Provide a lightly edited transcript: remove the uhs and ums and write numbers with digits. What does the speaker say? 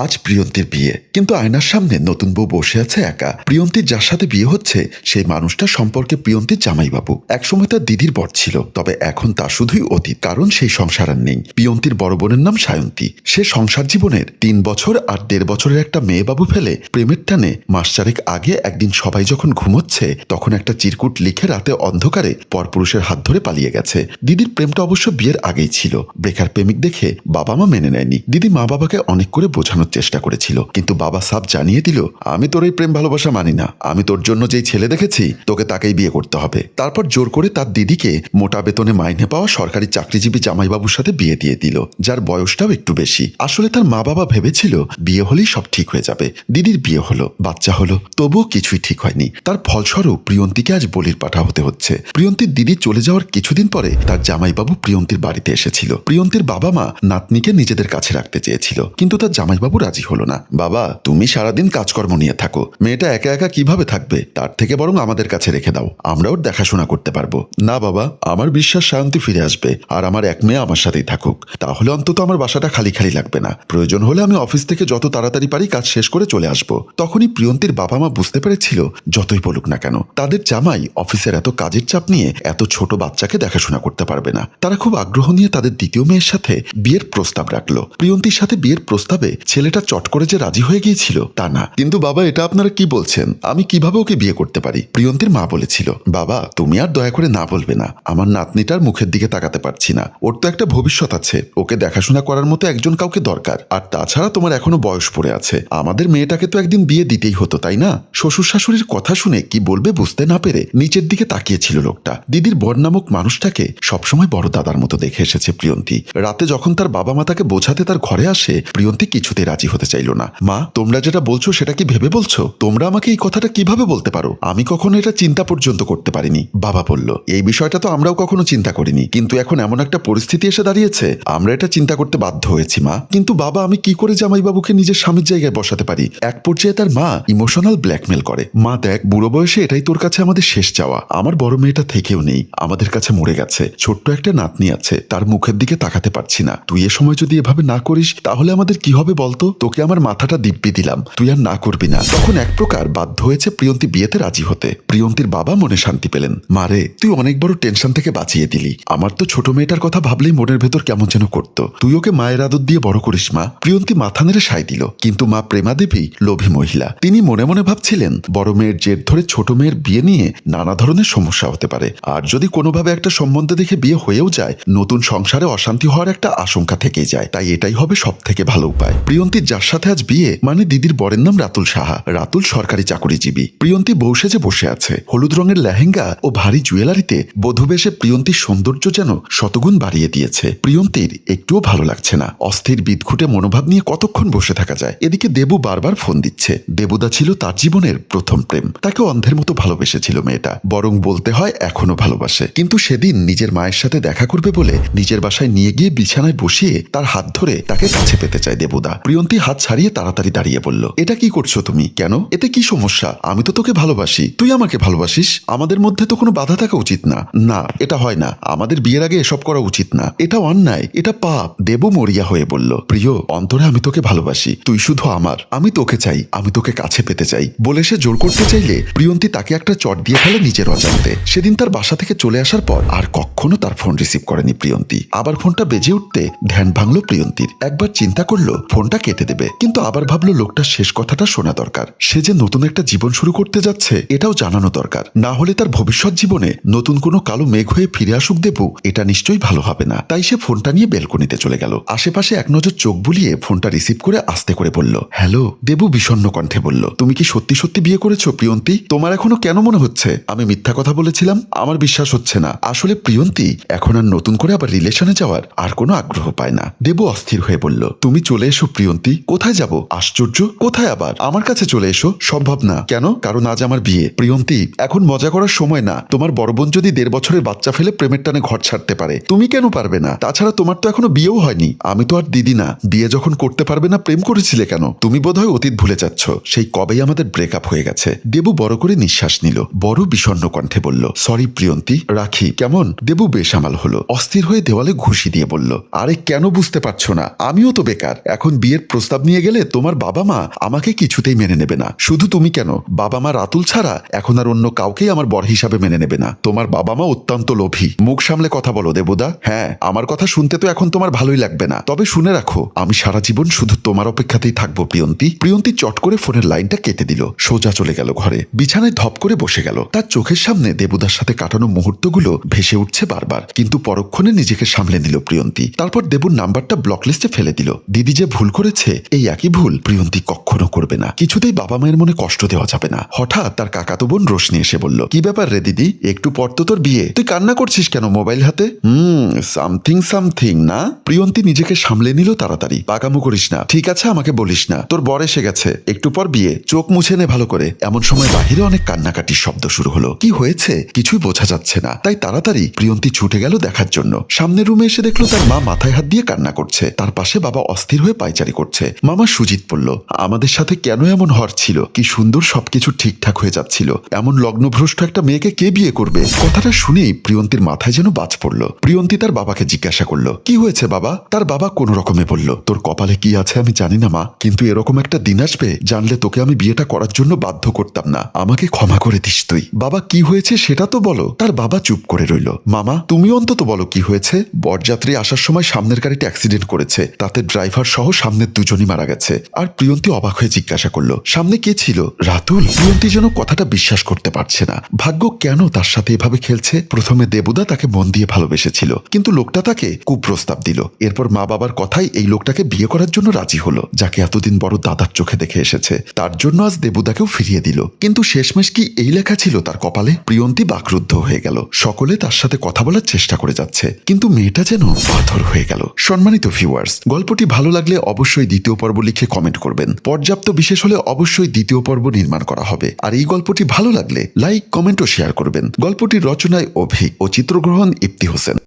আজ প্রিয়ন্তীর বিয়ে, কিন্তু আয়নার সামনে নতুন বউ বসে আছে একা। প্রিয়ন্তীর যার সাথে বিয়ে হচ্ছে সেই মানুষটা সম্পর্কে প্রিয়ন্তীর জামাইবাবু। একসময় তার দিদির বর ছিল, তবে এখন তা শুধুই অতীত, কারণ সেই সংসার আর নেই। প্রিয়ন্তীর বড় বোনের নাম সায়ন্তী। সে সংসার জীবনের 3 বছর আর 1.5 বছরের একটা মেয়ে বাবু ফেলে প্রেমের টানে মাস চারেক আগে একদিন সবাই যখন ঘুমোচ্ছে তখন একটা চিরকুট লিখে রাতে অন্ধকারে পরপুরুষের হাত ধরে পালিয়ে গেছে। দিদির প্রেমটা অবশ্য বিয়ের আগেই ছিল। বেকার প্রেমিক দেখে বাবা মা মেনে নেয়নি। দিদি মা বাবাকে অনেক করে বোঝানোর চেষ্টা করেছিল, কিন্তু বাবা সাব জানিয়ে দিল, আমি তোর এই প্রেম ভালোবাসা মানি না। আমি তোর জন্য যেই ছেলে দেখেছি তোকে তাকেই বিয়ে করতে হবে। তারপর জোর করে তার দিদিকে মোটা বেতনে মাইনে পাওয়া সরকারি চাকরিজীবী জামাইবাবুর সাথে বিয়ে দিয়ে দিল, যার বয়সটাও একটু বেশি। আসলে তার মা বাবা ভেবেছিল বিয়ে হলেই সব ঠিক হয়ে যাবে। দিদির বিয়ে হলো, বাচ্চা হলো, তবুও কিছুই ঠিক হয়নি। তার ফলস্বরূপ প্রিয়ন্তীকে আজ বলির পাঠা হতে হচ্ছে। প্রিয়ন্তীর দিদি চলে যাওয়ার কিছুদিন পরে তার জামাইবাবু প্রিয়ন্তীর বাড়িতে এসেছিল। প্রিয়ন্তীর বাবা মা নাতনিকে নিজেদের কাছে রাখতে চেয়েছিল, কিন্তু তার জামাইবাবু রাজি হলো না। বাবা, তুমি সারাদিন কাজকর্ম নিয়ে থাকো, মেয়েটা একা একা কিভাবে থাকবে? তার থেকে বরং আমাদের কাছে রেখে দাও, আমরা ওর দেখাশোনা করতে পারবো। না বাবা, আমার বিশ্বাস সায়ন্তী ফিরে আসবে আর আমার এক মেয়ে আমার সাথেই থাকুক, তাহলে অন্তত আমার বাসাটা খালি খালি লাগবে না। প্রয়োজন হলে আমি অফিস থেকে যত তাড়াতাড়ি পারি কাজ শেষ করে চলে আসবো। তখনই প্রিয়ন্তীর বাবা মা বুঝতে পেরেছিল যতই বলুক না কেন তাদের জামাই অফিসের এত কাজের চাপ নিয়ে এত ছোট বাচ্চাকে দেখাশোনা করতে পারবে না। তারা খুব আগ্রহ নিয়ে তাদের দ্বিতীয় মেয়ের সাথে বিয়ের প্রস্তাব রাখলো। প্রিয়ন্তীর সাথে বিয়ের প্রস্তাবে ছেলেটা চট করে যে রাজি হয়ে গিয়েছিল তা না। কিন্তু বাবা, এটা আপনারা কি বলছেন? আমি কিভাবে ওকে বিয়ে করতে পারি? প্রিয়ন্তীর মা বলেছিল, বাবা তুমি আর দয়া করে না বলবে না। আমার নাতনিটার মুখের দিকে তাকাতে পারছি না। ওর তো একটা ভবিষ্যৎ আছে, ওকে দেখাশোনা করার মতো একজন কাউকে দরকার। আর তাছাড়া তোমার এখনো বয়স পড়ে আছে। আমাদের মেয়েটাকে তো একদিন বিয়ে দিতেই হতো, তাই না? শ্বশুর শাশুড়ির কথা শুনে কি বলবে বুঝতে না পেরে নিচের দিকে তাকিয়েছিল লোকটা। দিদির বর নামক মানুষটাকে সবসময় বড় দাদার মতো দেখে এসেছে প্রিয়ন্তী। রাতে যখন তার বাবা মা তাকে বোঝাতে তার ঘরে আসে, প্রিয়ন্তী কিছুতে রাজি হতে চাইল না। মা, তোমরা যেটা বলছো সেটা কি ভেবে বলছো? তোমরা আমাকে এই কথাটা কিভাবে বলতে পারো? আমি কখনো এটা চিন্তা পর্যন্ত করতে পারিনি। বাবা বলল, এই বিষয়টা তো আমরাও কখনো চিন্তা করিনি, কিন্তু এখন এমন একটা পরিস্থিতি এসে দাঁড়িয়েছে আমরা এটা চিন্তা করতে বাধ্য হয়েছি। মা, কিন্তু বাবা আমি কি করে জামাইবাবুকে নিজের স্বামীর জায়গায় বসাতে পারি? এক পর্যায়ে তার মা ইমোশনাল ব্ল্যাকমেল করে। মা দেখ, বুড়ো বয়সে এটাই তোর কাছে আমাদের শেষ চাওয়া। আমার বড় মেয়েটা থেকেও নেই, আমাদের কাছে মরে গেছে। ছোট্ট একটা নাতনি আছে, তার মুখের দিকে তাকাতে পারছি না। তুই এ সময় যদি এভাবে না করিস তাহলে আমাদের কি হবে বলতো? তোকে আমার মাথাটা দিব্যি দিলাম, তুই আর না করবি না। তখন এক প্রকার বাধ্য হয়েছে প্রিয়ন্তী বিয়েতে রাজি হতে। প্রিয়ন্তীর বাবা মনে শান্তি পেলেন। মারে, তুই অনেক বড় টেনশন থেকে বাঁচিয়ে দিলি। আমার তো ছোট মেয়েটার কথা ভাবলেই মনের ভেতর কেমন যেন করতো। তুই ওকে মায়ের আদর দিয়ে বড় করিস মা। প্রিয়ন্তী মাথা নেড়ে সায় দিল, কিন্তু মা প্রেমা দেবী লোভী মহিলা। তিনি মনে মনে ভাবছিলেন বড় মেয়ের জেদ ধরে ছোট মেয়ের বিয়ে নিয়ে নানা ধরনের সমস্যা হতে পারে। আর যদি কোনোভাবে একটা সম্বন্ধ দেখে বিয়ে হয়েও যায়, নতুন সংসারে অশান্তি হওয়ার একটা আশঙ্কা থেকেই যায়। তাই এটাই হবে সব থেকে ভালো উপায়। প্রিয়ন্তীর যার সাথে আজ বিয়ে, মানে দিদির বরের নাম রাতুল সাহা। রাতুল সরকারি চাকরিজীবী। প্রিয়ন্তী বউ সেজে বসে আছে। হলুদ রঙের লেহেঙ্গা ও ভারী জুয়েলারিতে বধূ বেশে প্রিয়ন্তীর সৌন্দর্য যেন শতগুণ বাড়িয়ে দিয়েছে। প্রিয়ন্তীর একটুও ভালো লাগছে না। অস্থির বিদঘুটে মনোভাব নিয়ে কতক্ষণ বসে থাকা যায়? এদিকে দেবু বারবার ফোন দিচ্ছে। দেবুদা ছিল তার জীবনের প্রথম প্রেম। তাকে অন্ধের মতো ভালোবেসেছিল মেয়েটা, বরং বলতে হয় এখনো ভালোবাসে। কিন্তু সেদিন নিজের মায়ের সাথে দেখা করবে বলে নিজের বাসায় নিয়ে গিয়ে বিছানায় বসিয়ে তার হাত ধরে তাকে কাছে পেতে চায় দেবুদা। প্রিয়ন্তী হাত ছাড়িয়ে তাড়াতাড়ি দাঁড়িয়ে বলল, এটা কি করছো তুমি? কেন? এতে কি সমস্যা? আমি তো তোকে ভালোবাসি, তুই আমাকে ভালোবাসিস। আমাদের মধ্যে তো কোনো বাধা থাকা উচিত না। না, এটা হয় না। আমাদের বিয়ের আগে এসব করা উচিত না। এটা অন্যায়, এটা পাপ। দেবু মরিয়া হয়ে বলল, প্রিয়, অন্তরে আমি তোকে ভালোবাসি। তুই শুধু আমার। আমি তোকে চাই, আমি তোকে কাছে পেতে চাই। বলে সে জোর করতে চাইলে প্রিয়ন্তী তাকে একটা চট দিয়ে ফেলে নিজের অজান্তে। সেদিন তার বাসা থেকে চলে আসার পর আর কখনো তার ফোন রিসিভ করেনি প্রিয়ন্তী। আবার ফোনটা বেজে উঠতে ধ্যান ভাঙলো প্রিয়ন্তীর। একবার চিন্তা করলো ফোনটা কেটে দেবে, কিন্তু আবার ভাবলো লোকটার শেষ কথাটা শোনা দরকার। সে যে নতুন একটা জীবন শুরু করতে যাচ্ছে এটাও জানানো দরকার। না হলে তার ভবিষ্যৎ জীবনে নতুন কোনো কালো মেঘ হয়ে ফিরে আসুক দেবু, এটা নিশ্চয়ই ভালো হবে না। তাই সে ফোনটা নিয়ে বেলকনিতে চলে গেল। আশেপাশে এক নজর চোখ বুলিয়ে ফোনটা রিসিভ করে আস্তে করে বলল, হ্যালো। দেবু বিষণ্ণ কণ্ঠে বলল, তুমি কি সত্যি সত্যি বিয়ে করেছো প্রিয়ন্তী? তোমার এখনো কেন মনে হচ্ছে আমি মিথ্যা কথা বলেছিলাম? আমার বিশ্বাস হচ্ছে না। আসলে প্রিয়ন্তী এখন আর নতুন করে আবার রিলেশনে যাওয়ার আর কোনো আগ্রহ পায় না। দেবু অস্থির হয়ে বলল, তুমি চলে এসো প্রিয়ন্তী। কোথায় যাব? আশ্চর্য, কোথায় আবার? আমার কাছে চলে এসো। সম্ভব না। কেন? কারণ আজ আমার বিয়ে। প্রিয়ন্তী, এখন মজা করার সময় না। তোমার বড় বোন যদি 1.5 বছরের বাচ্চা ফেলে প্রেমের টানে ঘর ছাড়তে পারে, তুমি কেন পারবে না? তাছাড়া তোমার তো এখনো বিয়েও হয়নি। আমি তো আর দিদি না। বিয়ে যখন করতে পারবে না প্রেম করেছিলে কেন? তুমি বোধহয় অতীত ভুলে যাচ্ছ। সেই কবেই আমাদের ব্রেকআপ হয়ে গেছে। দেবু বড় করে নিঃশ্বাস নিল, বড় বিষণ্ণ কণ্ঠে বলল, সরি প্রিয়ন্তী, রাখি কেমন? দেবু বেসামাল হলো। অস্থির হয়ে দেওয়ালে ঘুষি দিয়ে বলল, আরে কেন বুঝতে পারছো না? আমিও তো বেকার। এখন বিয়ের প্রস্তাব নিয়ে গেলে তোমার বাবা মা আমাকে কিছুতেই মেনে নেবে না। শুধু তুমি কেন, বাবা মা রাতুল ছাড়া এখন আর অন্য কাউকেই আমার বর হিসাবে মেনে নেবে না। তোমার বাবা মা অত্যন্ত লোভী। মুখ সামলে কথা বলো দেবুদা। হ্যাঁ, আমার কথা শুনতে তো এখন তোমার ভালোই লাগবে না, তবে শুনে রাখো আমি সারা জীবন শুধু তোমার অপেক্ষাতেই থাকবো প্রিয়ন্তী। প্রিয়ন্তী চট করে ফোনের লাইনটা কেটে দিল, সোজা চলে গেল ঘরে, বিছানায় ধপ করে বসে গেল। তার চোখের সামনে দেবুদার সাথে কাটানো মুহূর্তগুলো ভেসে উঠছে বারবার, কিন্তু পরক্ষণে নিজেকে সামলে নিল প্রিয়ন্তী। তারপর দেবুর নাম্বারটা ব্লক লিস্টে ফেলে দিল। দিদি যে ভুল করেছে, এই একই ভুল প্রিয়ন্তী কখনো করবে না। কিছুতেই বাবা মায়ের মনে কষ্ট দেওয়া যাবে না। হঠাৎ তার কাকাতো বোন রোশনি এসে বলল, কি ব্যাপার রে দিদি, একটু পর তো তোর বিয়ে, তুই কান্না করছিস কেন মোবাইল হাতে? সামথিং সামথিং না। প্রিয়ন্তী নিজেকে সামলে নিল তাড়াতাড়ি। পাকামো করিস না, ঠিক আছে, আমাকে বলিস না, তোর বর এসে গেছে, একটু পর বিয়ে, চোখ মুছে নে ভালো করে। এমন সময় বাহিরে অনেক কান্নাকাটির শব্দ শুরু হলো। কি হয়েছে কিছুই বোঝা যাচ্ছে না, তাই তাড়াতাড়ি প্রিয়ন্তী ছুটে গেল দেখার জন্য। সামনের রুমে এসে দেখলো তার মা মাথায় হাত দিয়ে কান্না করছে, তার পাশে বাবা অস্থির হয়ে পায়চারি করছে। মামা সুজিত বলল, আমাদের সাথে কেন এমন হওয়ার ছিল? কি সুন্দর সবকিছু ঠিকঠাক হয়ে যাচ্ছিল, এমন লগ্নভ্রষ্ট একটা মেয়েকে কে বিয়ে করবে? কথাটা শুনেই প্রিয়ন্তীর মাথায় যেন বাজ পড়ল। প্রিয়ন্তী তার বাবাকে জিজ্ঞাসা করলো, কি হয়েছে বাবা? তার বাবা কোনো রকমে বলল, তোর কপালে কি আছে আমি জানি না মা, কিন্তু এরকম একটা দিন আসবে জানলে তোকে আমি বিয়েটা করার জন্য বাধ্য করতাম না, আমাকে ক্ষমা করে দিস তুই। বাবা কি হয়েছে সেটা তো বলো। তার বাবা চুপ করে রইল। মামা তুমি অন্তত বলো কি হয়েছে? বরযাত্রী আসার সময় সামনের গাড়িটা অ্যাক্সিডেন্ট করেছে, তাতে ড্রাইভার সহ সামনের দুজনই মারা গেছে। আর প্রিয়ন্তী অবাক হয়ে জিজ্ঞাসা করলো, সামনে কে ছিল? রাতুল। প্রিয়ন্তী যেন কথাটা বিশ্বাস করতে পারছে না। ভাগ্য কেন তার সাথে এভাবে খেলছে? প্রথমে দেবুদা তাকে মন দিয়ে ভালোবেসেছিল, কিন্তু লোকটা তাকে কুপ্রস্তাব দিল। এরপর মা বাবার কথাই এই লোকটাকে বিয়ে করার জন্য রাজি হলো, যাকে এতদিন বড় দাদার চোখে দেখে এসেছে। তার জন্য আজ দেবুদাকেও ফিরিয়ে দিল। কিন্তু শেষমেশ কি এই লেখা ছিল তার কপালে? প্রিয়ন্তী বাকরুদ্ধ হয়ে গেল। সকলে তার সাথে কথা বলার চেষ্টা করে যাচ্ছে, কিন্তু মেয়েটা যেন পাথর হয়ে গেল। সম্মানিত ভিউয়ার্স, গল্পটি ভালো লাগলে অবশ্যই দ্বিতীয় পর্ব লিখে কমেন্ট করবেন। পর্যাপ্ত বিশেষ হলে অবশ্যই দ্বিতীয় পর্ব নির্মাণ করা হবে। আর এই গল্পটি ভালো লাগলে লাইক, কমেন্ট ও শেয়ার করবেন। গল্পটির রচনায় অভিক ও চিত্রগ্রহণ ইপ্তি হোসেন।